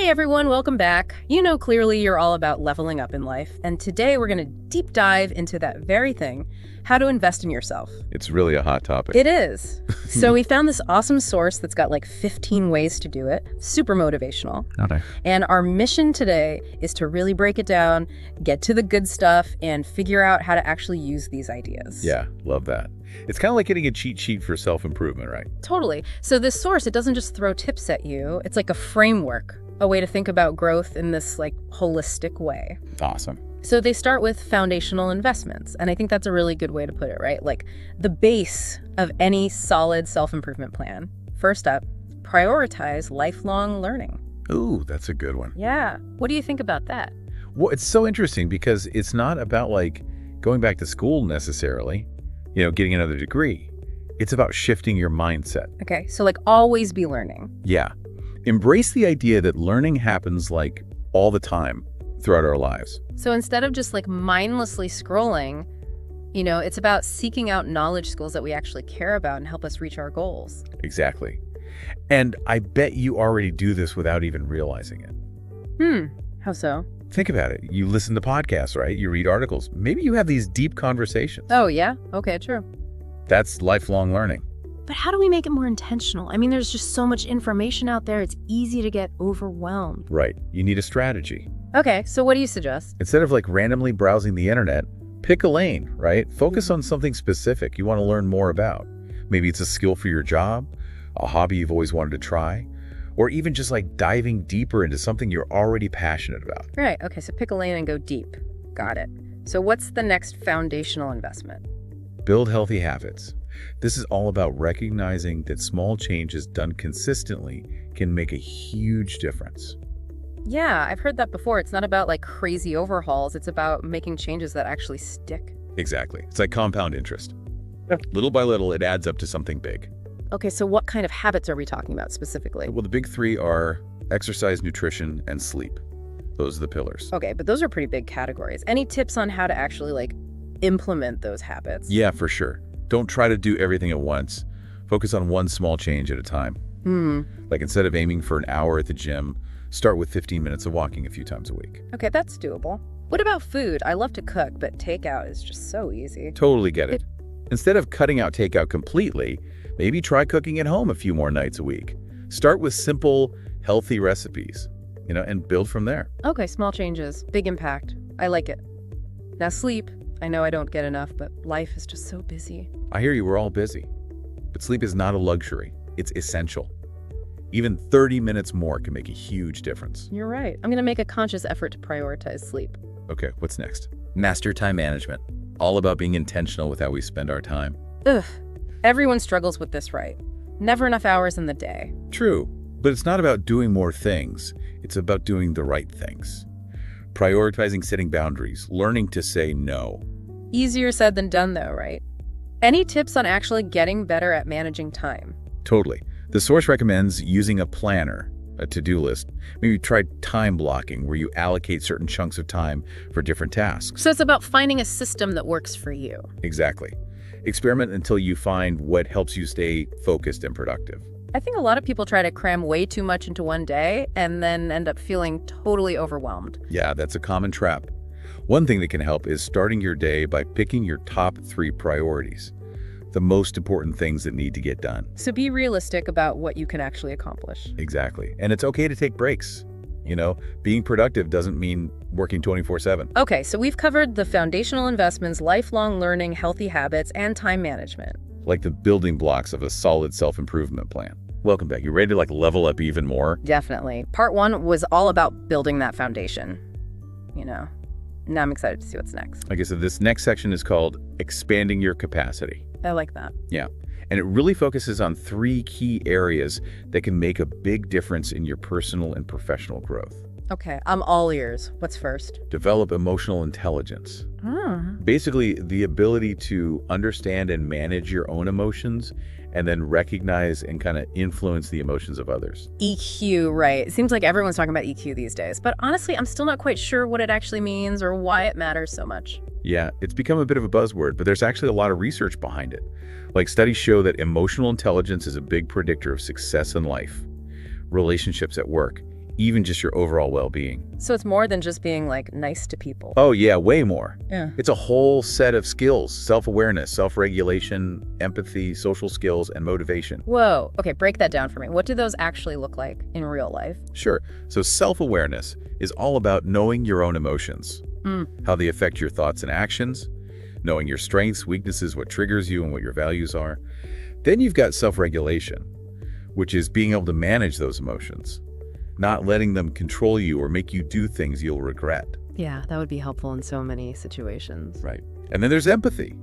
Hey everyone, welcome back. You know clearly you're all about leveling up in life, and today we're going to deep dive into that very thing, how to invest in yourself. It's really a hot topic. It is. So we found this awesome source that's got like 15 ways to do it, super motivational. Okay. And our mission today is to really break it down, get to the good stuff, and figure out how to actually use these ideas. Yeah, love that. It's kind of like getting a cheat sheet for self-improvement, right? Totally. So this source, it doesn't just throw tips at you, it's like a framework, a way to think about growth in this like holistic way. Awesome. So they start with foundational investments, and I think that's a really good way to put it, right? Like the base of any solid self-improvement plan. First up, prioritize lifelong learning. Ooh, that's a good one. Yeah. What do you think about that? Well, it's so interesting because it's not about like going back to school necessarily, getting another degree. It's about shifting your mindset. Okay, so like always be learning. Yeah. Embrace the idea that learning happens like all the time throughout our lives. So instead of just like mindlessly scrolling, it's about seeking out knowledge skills that we actually care about and help us reach our goals. Exactly. And I bet you already do this without even realizing it. How so? Think about it. You listen to podcasts, right? You read articles. Maybe you have these deep conversations. Oh, yeah? Okay, true. That's lifelong learning. But how do we make it more intentional? I mean, there's just so much information out there. It's easy to get overwhelmed. Right. You need a strategy. Okay, so what do you suggest? Instead of like randomly browsing the internet, pick a lane, right? Focus on something specific you want to learn more about. Maybe it's a skill for your job, a hobby you've always wanted to try, or even just like diving deeper into something you're already passionate about. Right. Okay, so pick a lane and go deep. Got it. So what's the next foundational investment? Build healthy habits. This is all about recognizing that small changes done consistently can make a huge difference. Yeah, I've heard that before. It's not about like crazy overhauls. It's about making changes that actually stick. Exactly. It's like compound interest. Little by little, it adds up to something big. Okay, so what kind of habits are we talking about specifically? Well, the big three are exercise, nutrition, and sleep. Those are the pillars. Okay, but those are pretty big categories. Any tips on how to actually like implement those habits? Yeah, for sure. Don't try to do everything at once. Focus on one small change at a time. Like instead of aiming for an hour at the gym, start with 15 minutes of walking a few times a week. Okay, that's doable. What about food? I love to cook, but takeout is just so easy. Totally get it. Instead of cutting out takeout completely, maybe try cooking at home a few more nights a week. Start with simple, healthy recipes, and build from there. Okay, small changes, big impact. I like it. Now sleep. I know I don't get enough, but life is just so busy. I hear you, we're all busy. But sleep is not a luxury. It's essential. Even 30 minutes more can make a huge difference. You're right. I'm going to make a conscious effort to prioritize sleep. Okay, what's next? Master time management. All about being intentional with how we spend our time. Ugh. Everyone struggles with this, right? Never enough hours in the day. True, but it's not about doing more things. It's about doing the right things. Prioritizing setting boundaries, learning to say no. Easier said than done, though, right? Any tips on actually getting better at managing time? Totally. The source recommends using a planner, a to-do list. Maybe try time blocking, where you allocate certain chunks of time for different tasks. So it's about finding a system that works for you. Exactly. Experiment until you find what helps you stay focused and productive. I think a lot of people try to cram way too much into one day and then end up feeling totally overwhelmed. Yeah, that's a common trap. One thing that can help is starting your day by picking your top 3 priorities, the most important things that need to get done. So be realistic about what you can actually accomplish. Exactly. And it's okay to take breaks. Being productive doesn't mean working 24/7. Okay, so we've covered the foundational investments, lifelong learning, healthy habits, and time management. Like the building blocks of a solid self-improvement plan. Welcome back. You ready to level up even more? Definitely. Part 1 was all about building that foundation. Now I'm excited to see what's next. Okay, so this next section is called expanding your capacity. I like that. Yeah. And it really focuses on 3 key areas that can make a big difference in your personal and professional growth. Okay, I'm all ears. What's first? Develop emotional intelligence. Basically, the ability to understand and manage your own emotions and then recognize and kind of influence the emotions of others. EQ, right. It seems like everyone's talking about EQ these days, but honestly, I'm still not quite sure what it actually means or why it matters so much. Yeah, it's become a bit of a buzzword, but there's actually a lot of research behind it. Studies show that emotional intelligence is a big predictor of success in life, relationships at work, even just your overall well-being. So it's more than just being like nice to people. Oh yeah, way more. Yeah. It's a whole set of skills: self-awareness, self-regulation, empathy, social skills, and motivation. Whoa. Okay, break that down for me. What do those actually look like in real life? Sure. So self-awareness is all about knowing your own emotions, how they affect your thoughts and actions, knowing your strengths, weaknesses, what triggers you, and what your values are. Then you've got self-regulation, which is being able to manage those emotions, not letting them control you or make you do things you'll regret. Yeah, that would be helpful in so many situations. Right. And then there's empathy.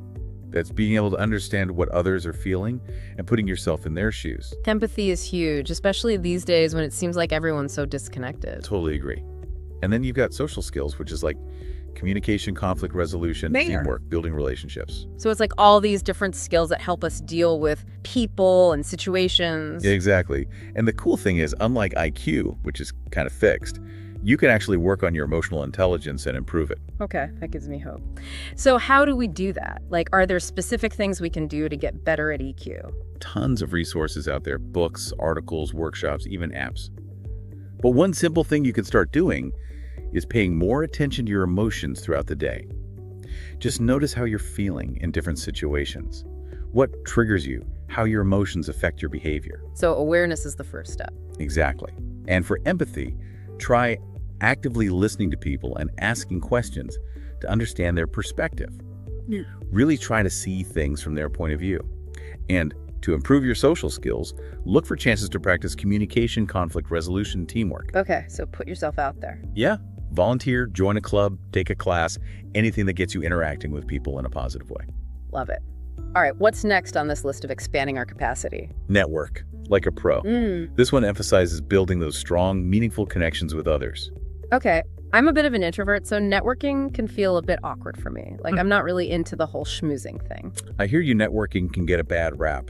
That's being able to understand what others are feeling and putting yourself in their shoes. Empathy is huge, especially these days when it seems like everyone's so disconnected. Totally agree. And then you've got social skills, which is like communication, conflict resolution, teamwork, building relationships. So it's like all these different skills that help us deal with people and situations. Exactly. And the cool thing is, unlike IQ, which is kind of fixed, you can actually work on your emotional intelligence and improve it. Okay, that gives me hope. So how do we do that? Like, are there specific things we can do to get better at EQ? Tons of resources out there: books, articles, workshops, even apps. But one simple thing you can start doing is paying more attention to your emotions throughout the day. Just notice how you're feeling in different situations. What triggers you, how your emotions affect your behavior. So awareness is the first step. Exactly. And for empathy, try actively listening to people and asking questions to understand their perspective. Really try to see things from their point of view. And to improve your social skills, look for chances to practice communication, conflict resolution, teamwork. Okay, so put yourself out there. Yeah. Volunteer, join a club, take a class, anything that gets you interacting with people in a positive way. Love it. All right, what's next on this list of expanding our capacity? Network, like a pro. This one emphasizes building those strong, meaningful connections with others. Okay, I'm a bit of an introvert, so networking can feel a bit awkward for me. Like, I'm not really into the whole schmoozing thing. I hear you, networking can get a bad rap,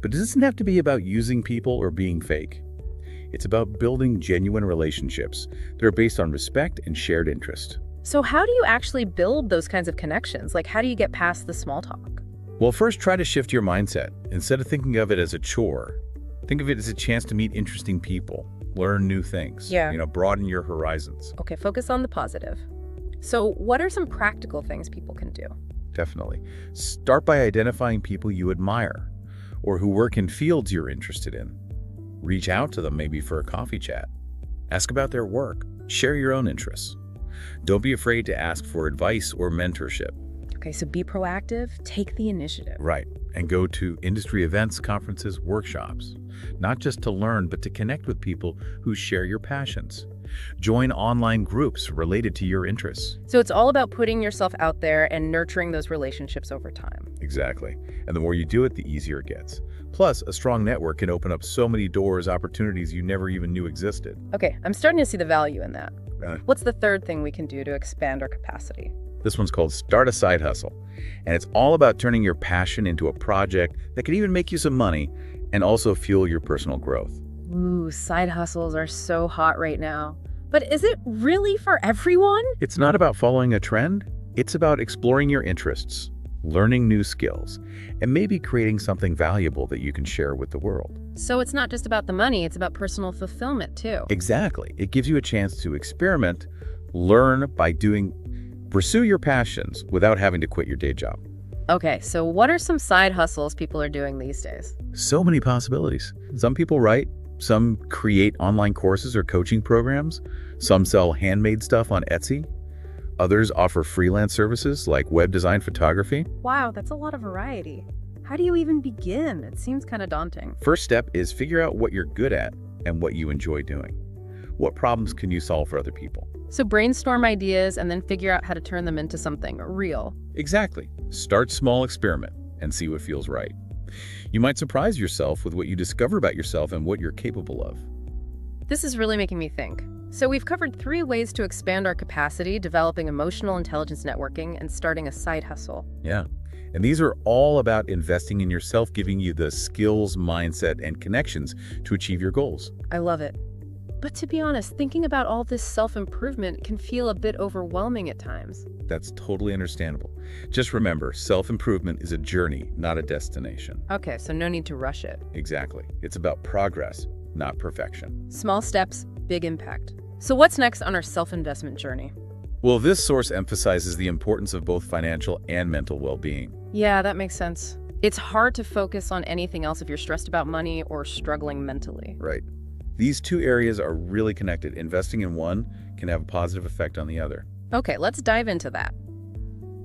but it doesn't have to be about using people or being fake. It's about building genuine relationships that are based on respect and shared interest. So how do you actually build those kinds of connections? Like, how do you get past the small talk? Well, first, try to shift your mindset. Instead of thinking of it as a chore, think of it as a chance to meet interesting people, learn new things, broaden your horizons. Okay, focus on the positive. So what are some practical things people can do? Definitely. Start by identifying people you admire or who work in fields you're interested in. Reach out to them maybe for a coffee chat. Ask about their work. Share your own interests. Don't be afraid to ask for advice or mentorship. Okay, so be proactive, take the initiative. Right, and go to industry events, conferences, workshops. Not just to learn, but to connect with people who share your passions. Join online groups related to your interests. So it's all about putting yourself out there and nurturing those relationships over time. Exactly. And the more you do it, the easier it gets. Plus, a strong network can open up so many doors, opportunities you never even knew existed. Okay, I'm starting to see the value in that. What's the third thing we can do to expand our capacity? This one's called Start a Side Hustle. And it's all about turning your passion into a project that can even make you some money and also fuel your personal growth. Ooh, side hustles are so hot right now. But is it really for everyone? It's not about following a trend. It's about exploring your interests, learning new skills, and maybe creating something valuable that you can share with the world. So it's not just about the money, it's about personal fulfillment too. Exactly. It gives you a chance to experiment, learn by doing, pursue your passions without having to quit your day job. Okay, so what are some side hustles people are doing these days? So many possibilities. Some people write, some create online courses or coaching programs, some sell handmade stuff on Etsy. Others offer freelance services like web design, photography. Wow, that's a lot of variety. How do you even begin? It seems kind of daunting. First step is figure out what you're good at and what you enjoy doing. What problems can you solve for other people? So brainstorm ideas and then figure out how to turn them into something real. Exactly. Start small, experiment, and see what feels right. You might surprise yourself with what you discover about yourself and what you're capable of. This is really making me think. So we've covered 3 ways to expand our capacity: developing emotional intelligence networking and starting a side hustle. Yeah. And these are all about investing in yourself, giving you the skills, mindset, and connections to achieve your goals. I love it. But to be honest, thinking about all this self-improvement can feel a bit overwhelming at times. That's totally understandable. Just remember, self-improvement is a journey, not a destination. Okay, so no need to rush it. Exactly. It's about progress, not perfection. Small steps, big impact. So what's next on our self-investment journey? Well, this source emphasizes the importance of both financial and mental well-being. Yeah, that makes sense. It's hard to focus on anything else if you're stressed about money or struggling mentally. Right. These two areas are really connected. Investing in one can have a positive effect on the other. Okay, let's dive into that.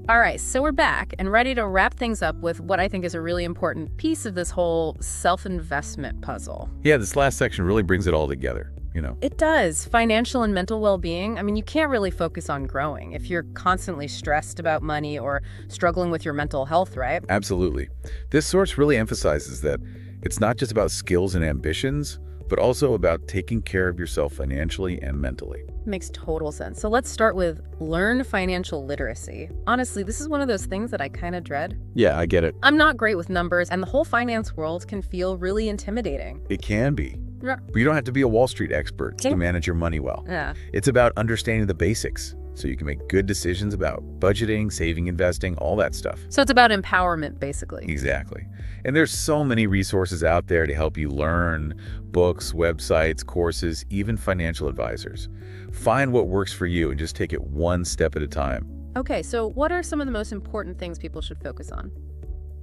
All right, so we're back and ready to wrap things up with what I think is a really important piece of this whole self-investment puzzle. Yeah, this last section really brings it all together, It does. Financial and mental well-being. I mean, you can't really focus on growing if you're constantly stressed about money or struggling with your mental health, right? Absolutely. This source really emphasizes that it's not just about skills and ambitions, but also about taking care of yourself financially and mentally. Makes total sense. So let's start with learn financial literacy. Honestly, this is one of those things that I kind of dread. Yeah, I get it. I'm not great with numbers, and the whole finance world can feel really intimidating. It can be. Yeah. But you don't have to be a Wall Street expert to manage your money well. Yeah. It's about understanding the basics so you can make good decisions about budgeting, saving, investing, all that stuff. So it's about empowerment, basically. Exactly. And there's so many resources out there to help you learn: books, websites, courses, even financial advisors. Find what works for you and just take it one step at a time. Okay, so what are some of the most important things people should focus on?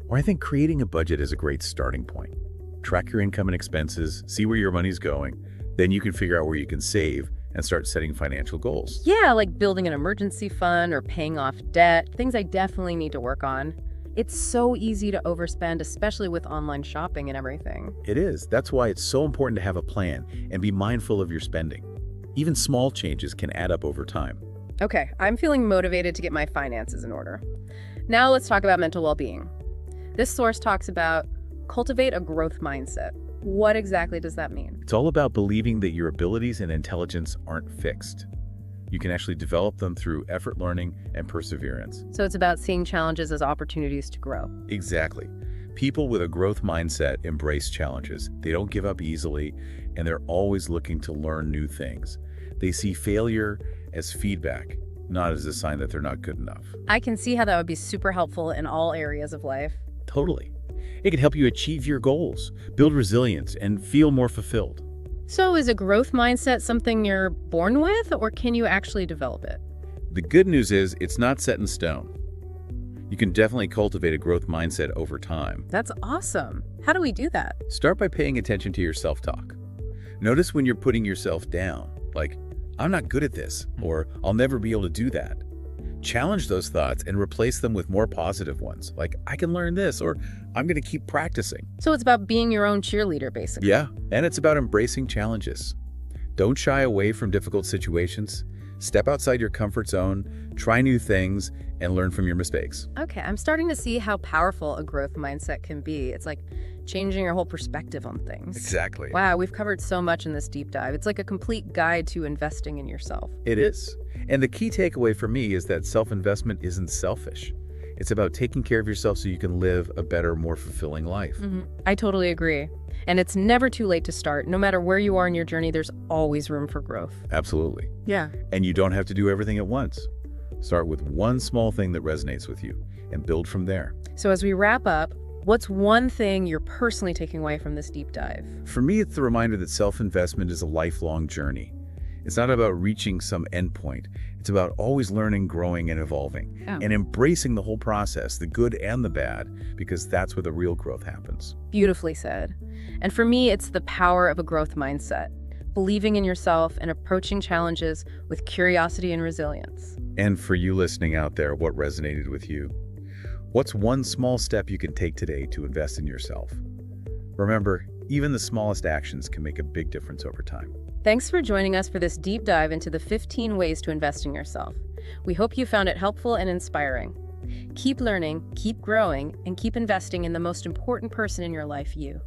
Well, I think creating a budget is a great starting point. Track your income and expenses, see where your money's going. Then you can figure out where you can save and start setting financial goals. Yeah, like building an emergency fund or paying off debt, things I definitely need to work on. It's so easy to overspend, especially with online shopping and everything. It is. That's why it's so important to have a plan and be mindful of your spending. Even small changes can add up over time. Okay, I'm feeling motivated to get my finances in order. Now let's talk about mental well-being. This source talks about cultivate a growth mindset. What exactly does that mean? It's all about believing that your abilities and intelligence aren't fixed. You can actually develop them through effort, learning, and perseverance. So it's about seeing challenges as opportunities to grow. Exactly. People with a growth mindset embrace challenges. They don't give up easily, and they're always looking to learn new things. They see failure as feedback, not as a sign that they're not good enough. I can see how that would be super helpful in all areas of life. Totally. It can help you achieve your goals, build resilience, and feel more fulfilled. So is a growth mindset something you're born with, or can you actually develop it? The good news is it's not set in stone. You can definitely cultivate a growth mindset over time. That's awesome. How do we do that? Start by paying attention to your self-talk. Notice when you're putting yourself down, like, I'm not good at this, or I'll never be able to do that. Challenge those thoughts and replace them with more positive ones, like, I can learn this, or I'm going to keep practicing. So it's about being your own cheerleader, basically. Yeah, and it's about embracing challenges. Don't shy away from difficult situations. Step outside your comfort zone, try new things, and learn from your mistakes. Okay, I'm starting to see how powerful a growth mindset can be. It's like changing your whole perspective on things. Exactly. Wow, we've covered so much in this deep dive. It's like a complete guide to investing in yourself. It is. And the key takeaway for me is that self-investment isn't selfish. It's about taking care of yourself so you can live a better, more fulfilling life. I totally agree. And it's never too late to start. No matter where you are in your journey, there's always room for growth. Absolutely. Yeah. And you don't have to do everything at once. Start with one small thing that resonates with you and build from there. So as we wrap up, what's one thing you're personally taking away from this deep dive? For me, it's the reminder that self-investment is a lifelong journey. It's not about reaching some endpoint. It's about always learning, growing, and evolving, and embracing the whole process, the good and the bad, because that's where the real growth happens. Beautifully said. And for me, it's the power of a growth mindset, believing in yourself and approaching challenges with curiosity and resilience. And for you listening out there, what resonated with you? What's one small step you can take today to invest in yourself? Remember, even the smallest actions can make a big difference over time. Thanks for joining us for this deep dive into the 15 ways to invest in yourself. We hope you found it helpful and inspiring. Keep learning, keep growing, and keep investing in the most important person in your life, you.